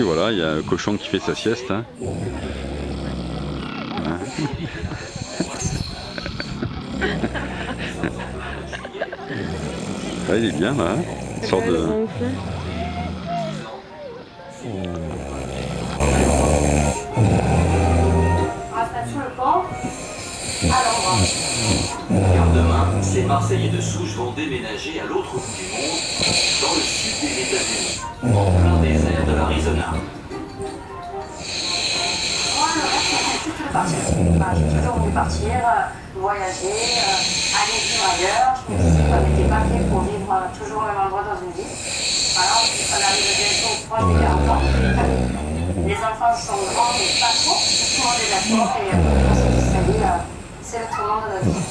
ici, voilà, il y a un cochon qui fait sa sieste. Hein. Ah, il est bien là. Hein. Il sort de. Car demain, ces Marseillais de souche vont déménager à l'autre bout du monde, dans le sud des États-Unis, en plein désert de l'Arizona. Moi, le reste, c'est juste de partir. J'ai toujours voulu partir, voyager, aller vivre ailleurs. Je me dis qu'on n'était pas fait pour vivre toujours au même endroit dans une ville. Voilà, on arrive bientôt proche des 40 ans. Les enfants sont grands, mais pas trop. Tout le monde est d'accord et on s'est dit, ça y est, c'est le tournant de notre vie.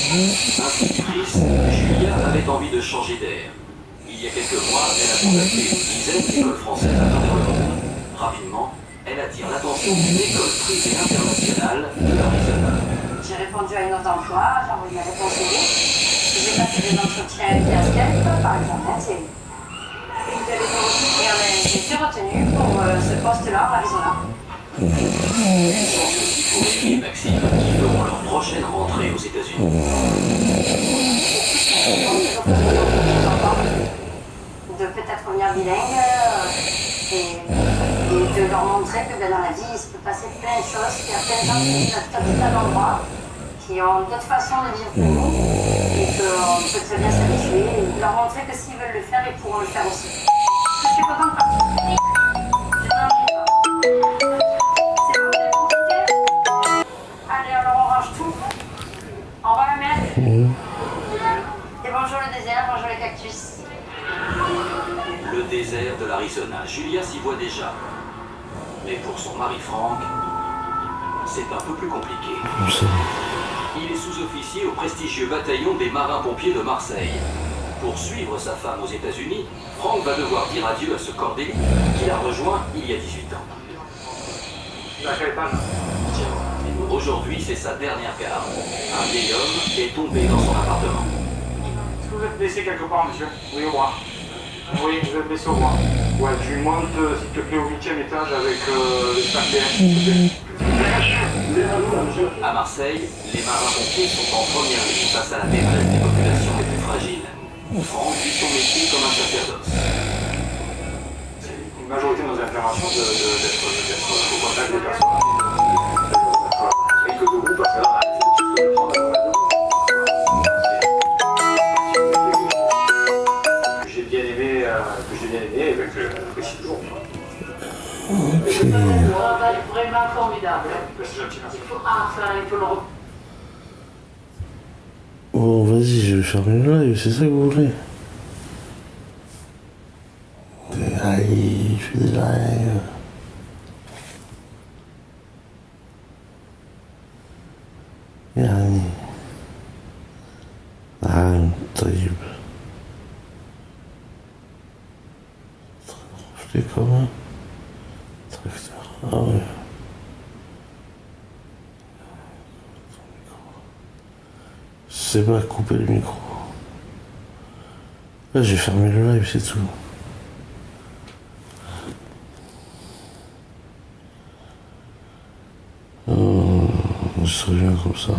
Institutrice, Julia avait envie de changer d'air. Il y a quelques mois, elle a contacté une dizaine d'écoles françaises à travers le monde. Rapidement, elle attire l'attention d'une école privée internationale de l'Arizona. J'ai répondu à une offre d'emploi, j'ai envoyé ma réponse CV. J'ai passé des entretiens via Skype, par Internet, et j'ai été retenue pour ce poste-là en Arizona. Pour Amy et Maxime, qui feront leur prochaine rentrée aux États-Unis. De peut-être venir bilingue et de leur montrer que dans la vie, il se peut passer plein de choses, qu'il y a plein de gens qui vivent dans tout un endroit, qui ont d'autres façons de vivre que nous, et qu'on peut très bien s'habituer, et leur montrer que s'ils veulent le faire, ils pourront le faire aussi. Je suis contente de partir. C'est pas compliqué. Allez, alors on range tout. Au revoir la mère. Et bonjour le désert, bonjour les cactus. Le désert de l'Arizona, Julia s'y voit déjà. Mais pour son mari Franck, c'est un peu plus compliqué. Il est sous-officier au prestigieux bataillon des marins-pompiers de Marseille. Pour suivre sa femme aux États-Unis, Franck va devoir dire adieu à ce corps d'élite qu'il a rejoint il y a 18 ans. Aujourd'hui, c'est sa dernière garde. Un vieil homme est tombé dans son appartement. Est-ce que vous êtes blessé quelque part, monsieur? Oui, au bras. Oui, vous êtes blessé au bras. Ouais, tu montes, s'il te plaît, au 8e étage avec les stagiaires, s'il te plaît. À Marseille, les marins-pompiers sont en première ligne face à la détresse des populations les plus fragiles. Franck vit son métier comme un sacerdoce. Une majorité de nos interventions d'être au contact des personnes. Et que de vous, parce que là, c'est de prendre que j'ai bien aimé avec le précis jour. C'est un travail vraiment formidable. C'est gentil, merci. Il faut le reprendre. Bon, vas-y, je vais fermer le live, c'est ça que vous voulez? Allez, je fais des lives. يعني نعم طيب في كمان ah ouais. C'est pas couper le micro. Là j'ai fermé le live, c'est tout. Je serais bien comme ça.